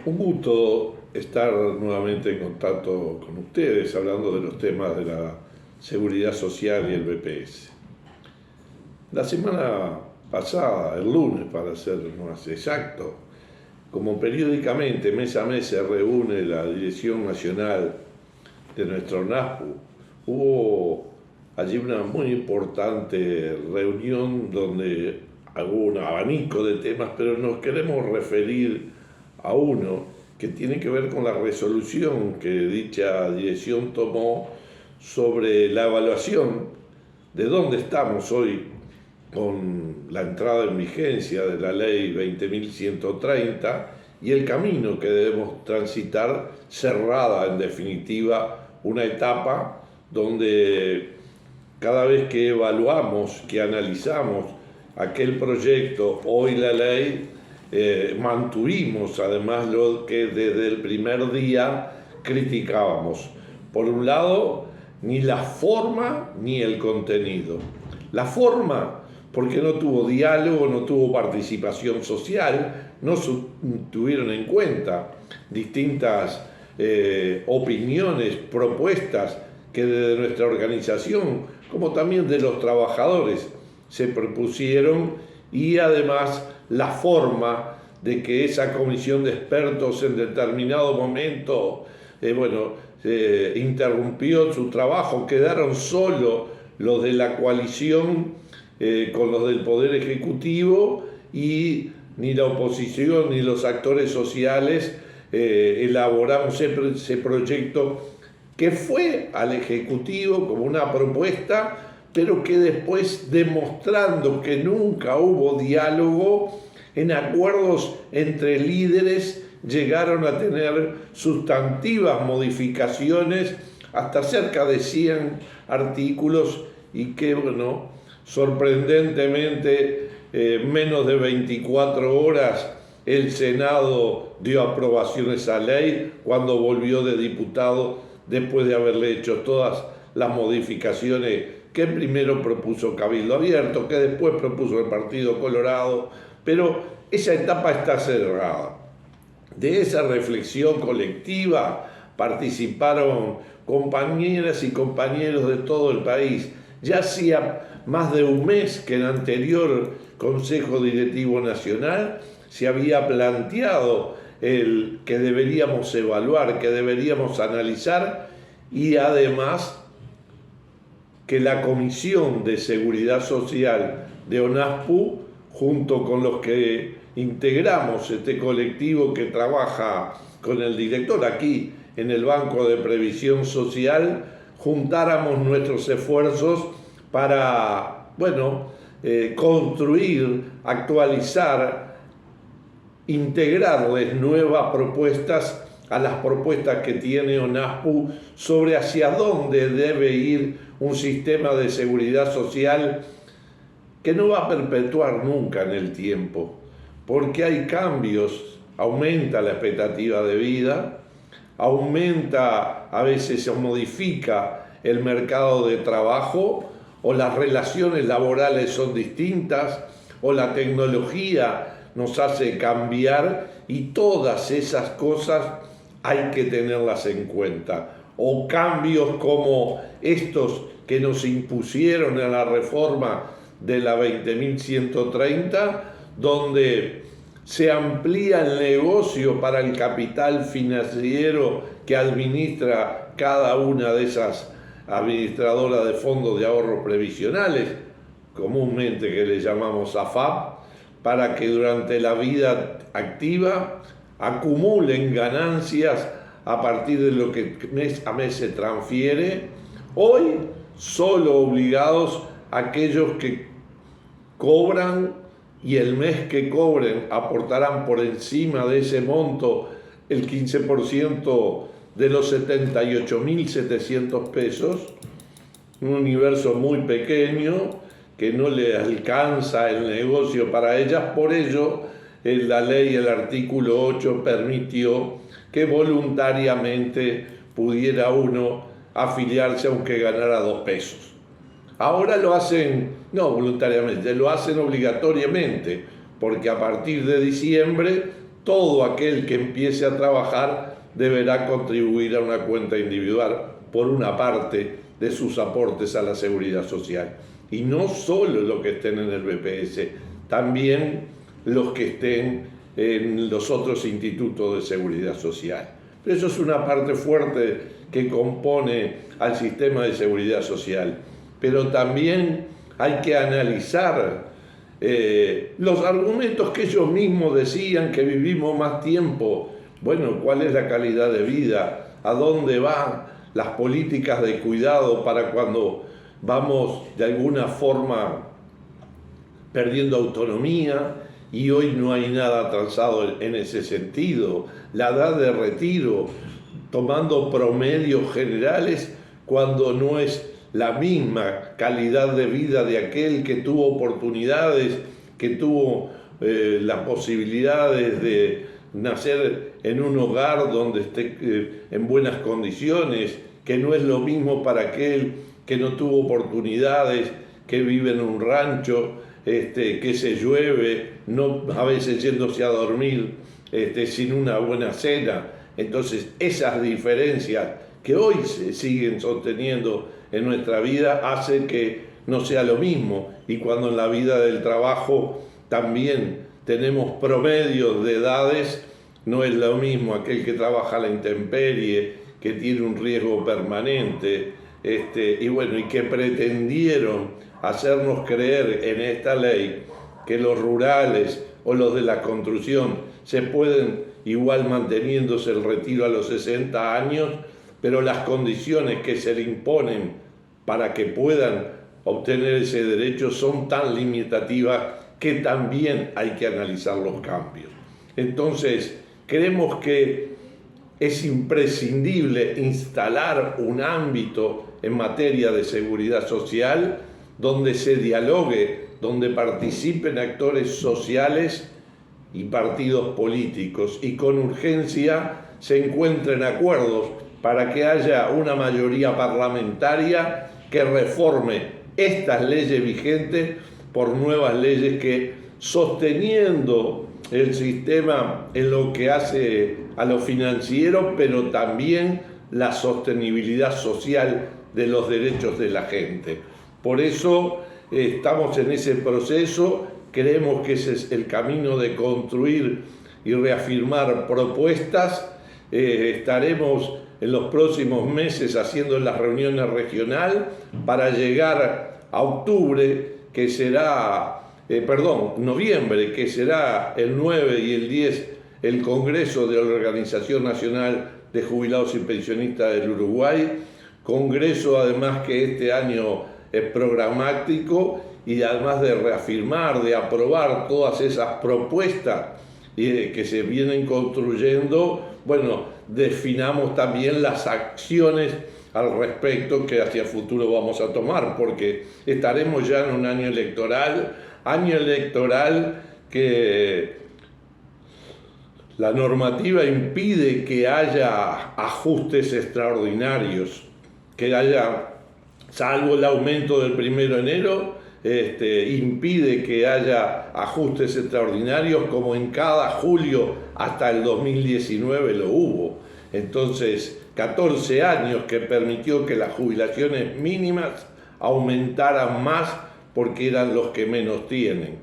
Un gusto estar nuevamente en contacto con ustedes hablando de los temas de la seguridad social y el BPS. La semana pasada, el lunes para ser más exacto, como periódicamente mes a mes se reúne la Dirección Nacional de nuestro NASPU, hubo allí una muy importante reunión donde hubo un abanico de temas, pero nos queremos referir a uno que tiene que ver con la resolución que dicha dirección tomó sobre la evaluación de dónde estamos hoy con la entrada en vigencia de la ley 20.130 y el camino que debemos transitar, cerrada en definitiva una etapa donde cada vez que evaluamos, que analizamos aquel proyecto, hoy la ley, mantuvimos además lo que desde el primer día criticábamos. Por un lado, ni la forma ni el contenido. La forma, porque no tuvo diálogo, no tuvo participación social, no tuvieron en cuenta distintas opiniones, propuestas que desde nuestra organización, como también de los trabajadores, se propusieron, y además la forma de que esa comisión de expertos en determinado momento interrumpió su trabajo, quedaron solo los de la coalición con los del Poder Ejecutivo, y ni la oposición ni los actores sociales elaboramos ese proyecto que fue al Ejecutivo como una propuesta, pero que después, demostrando que nunca hubo diálogo, en acuerdos entre líderes llegaron a tener sustantivas modificaciones, hasta cerca de 100 artículos, y que, sorprendentemente, menos de 24 horas el Senado dio aprobación a esa ley cuando volvió de diputado, después de haberle hecho todas las modificaciones que primero propuso Cabildo Abierto, que después propuso el Partido Colorado, pero esa etapa está cerrada. De esa reflexión colectiva participaron compañeras y compañeros de todo el país. Ya hacía más de un mes que en el anterior Consejo Directivo Nacional se había planteado el que deberíamos evaluar, que deberíamos analizar, y además que la Comisión de Seguridad Social de ONASPU, junto con los que integramos este colectivo que trabaja con el director aquí en el Banco de Previsión Social, juntáramos nuestros esfuerzos para, construir, actualizar, integrarles nuevas propuestas a las propuestas que tiene ONASPU sobre hacia dónde debe ir un sistema de seguridad social que no va a perpetuar nunca en el tiempo, porque hay cambios, aumenta la expectativa de vida, aumenta, a veces se modifica el mercado de trabajo, o las relaciones laborales son distintas, o la tecnología nos hace cambiar, y todas esas cosas hay que tenerlas en cuenta. O cambios como estos que nos impusieron en la reforma de la 20.130, donde se amplía el negocio para el capital financiero que administra cada una de esas administradoras de fondos de ahorros previsionales, comúnmente que le llamamos AFAP, para que durante la vida activa acumulen ganancias a partir de lo que mes a mes se transfiere. Hoy solo obligados aquellos que cobran, y el mes que cobren aportarán por encima de ese monto el 15% de los 78.700 pesos, un universo muy pequeño que no le alcanza el negocio para ellas. Por ello, la ley, el artículo 8, permitió que voluntariamente pudiera uno afiliarse aunque ganara 2 pesos. Ahora lo hacen, no voluntariamente, lo hacen obligatoriamente, porque a partir de diciembre todo aquel que empiece a trabajar deberá contribuir a una cuenta individual por una parte de sus aportes a la seguridad social. Y no solo los que estén en el BPS, también los que estén en los otros institutos de seguridad social. Pero eso es una parte fuerte que compone al sistema de seguridad social. Pero también hay que analizar los argumentos que ellos mismos decían, que vivimos más tiempo. Bueno, ¿cuál es la calidad de vida? ¿A dónde van las políticas de cuidado para cuando vamos de alguna forma perdiendo autonomía? Y hoy no hay nada atrasado en ese sentido. La edad de retiro, tomando promedios generales, cuando no es la misma calidad de vida de aquel que tuvo oportunidades, que tuvo las posibilidades de nacer en un hogar donde esté en buenas condiciones, que no es lo mismo para aquel que no tuvo oportunidades, que vive en un rancho, que se llueve, no, a veces yéndose a dormir sin una buena cena. Entonces, esas diferencias que hoy se siguen sosteniendo en nuestra vida hacen que no sea lo mismo. Y cuando en la vida del trabajo también tenemos promedios de edades, no es lo mismo aquel que trabaja a la intemperie, que tiene un riesgo permanente, y que pretendieron hacernos creer en esta ley que los rurales o los de la construcción se pueden igual manteniéndose el retiro a los 60 años, pero las condiciones que se le imponen para que puedan obtener ese derecho son tan limitativas que también hay que analizar los cambios. Entonces, creemos que es imprescindible instalar un ámbito en materia de seguridad social donde se dialogue, donde participen actores sociales y partidos políticos y con urgencia se encuentren acuerdos para que haya una mayoría parlamentaria que reforme estas leyes vigentes por nuevas leyes que, sosteniendo el sistema en lo que hace a lo financiero, pero también la sostenibilidad social de los derechos de la gente. Por eso estamos en ese proceso, creemos que ese es el camino de construir y reafirmar propuestas. Estaremos en los próximos meses haciendo las reuniones regionales para llegar a noviembre, que será el 9 y el 10, el Congreso de la Organización Nacional de Jubilados y Pensionistas del Uruguay, congreso además que este año es programático y además de reafirmar, de aprobar todas esas propuestas que se vienen construyendo, definamos también las acciones al respecto que hacia el futuro vamos a tomar, porque estaremos ya en un año electoral que la normativa impide que haya ajustes extraordinarios, que haya, salvo el aumento del 1 de enero, impide que haya ajustes extraordinarios como en cada julio hasta el 2019 lo hubo. Entonces, 14 años que permitió que las jubilaciones mínimas aumentaran más porque eran los que menos tienen.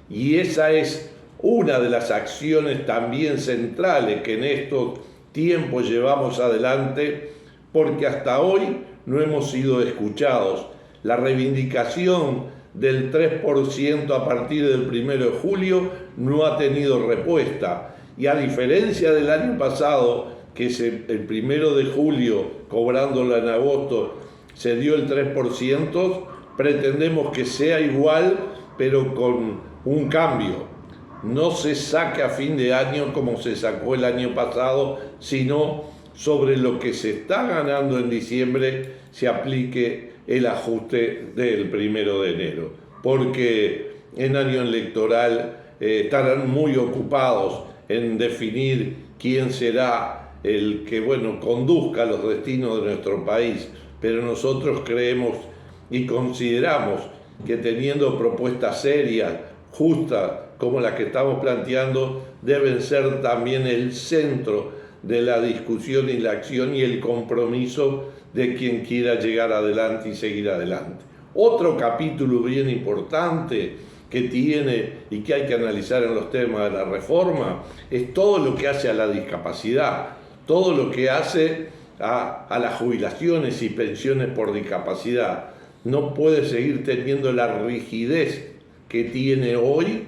Y esa es una de las acciones también centrales que en estos tiempos llevamos adelante, porque hasta hoy no hemos sido escuchados. La reivindicación del 3% a partir del 1 de julio no ha tenido respuesta. Y a diferencia del año pasado, que el 1 de julio, cobrándolo en agosto, se dio el 3%, pretendemos que sea igual, pero con un cambio. No se saque a fin de año como se sacó el año pasado, sino sobre lo que se está ganando en diciembre se aplique el ajuste del 1 de enero. Porque en año electoral estarán muy ocupados en definir quién será el que conduzca los destinos de nuestro país, pero nosotros creemos y consideramos que teniendo propuestas serias, justas, como las que estamos planteando deben ser también el centro de la discusión y la acción y el compromiso de quien quiera llegar adelante y seguir adelante. Otro capítulo bien importante que tiene y que hay que analizar en los temas de la reforma es todo lo que hace a la discapacidad, todo lo que hace a las jubilaciones y pensiones por discapacidad. No puede seguir teniendo la rigidez que tiene hoy,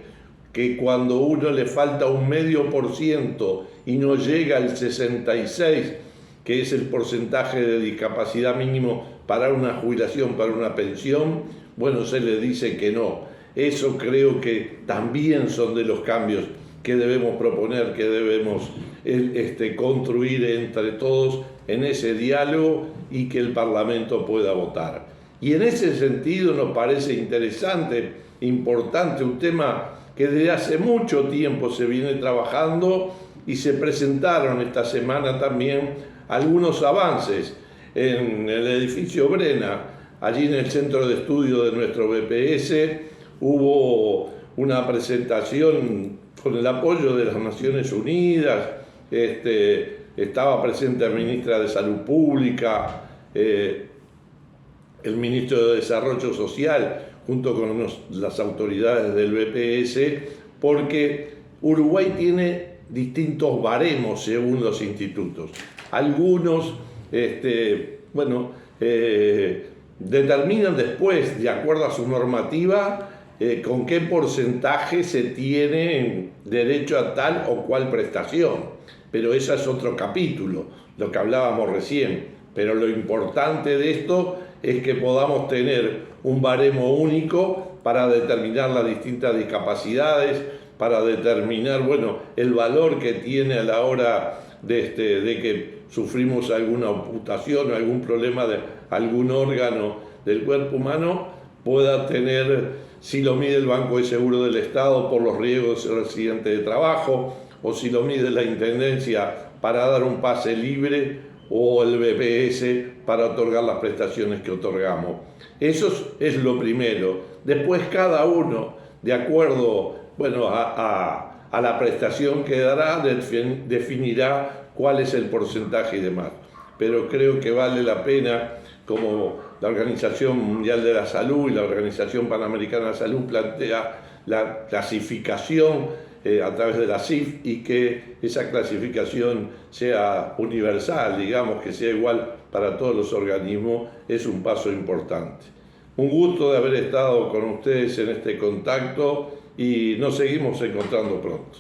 que cuando uno le falta un 0,5% y no llega al 66%, que es el porcentaje de discapacidad mínimo para una jubilación, para una pensión, bueno, se le dice que no. Eso creo que también son de los cambios que debemos proponer, que debemos construir entre todos en ese diálogo y que el Parlamento pueda votar. Y en ese sentido nos parece interesante, importante, un tema que desde hace mucho tiempo se viene trabajando y se presentaron esta semana también algunos avances en el edificio Brena, allí en el centro de estudio de nuestro BPS. Hubo una presentación con el apoyo de las Naciones Unidas, estaba presente la ministra de Salud Pública, el ministro de Desarrollo Social, junto con las autoridades del BPS, porque Uruguay tiene distintos baremos según los institutos. Algunos, determinan después, de acuerdo a su normativa, con qué porcentaje se tiene derecho a tal o cual prestación. Pero ese es otro capítulo, lo que hablábamos recién. Pero lo importante de esto es que podamos tener un baremo único para determinar las distintas discapacidades, para determinar, el valor que tiene a la hora de que sufrimos alguna amputación o algún problema de algún órgano del cuerpo humano, pueda tener, si lo mide el Banco de Seguro del Estado por los riesgos del accidente de trabajo, o si lo mide la Intendencia para dar un pase libre, o el BPS para otorgar las prestaciones que otorgamos. Eso es lo primero. Después cada uno, de acuerdo a la prestación que dará, definirá cuál es el porcentaje y demás. Pero creo que vale la pena, como la Organización Mundial de la Salud y la Organización Panamericana de la Salud plantea la clasificación a través de la CIF, y que esa clasificación sea universal, digamos, que sea igual para todos los organismos, es un paso importante. Un gusto de haber estado con ustedes en este contacto y nos seguimos encontrando pronto.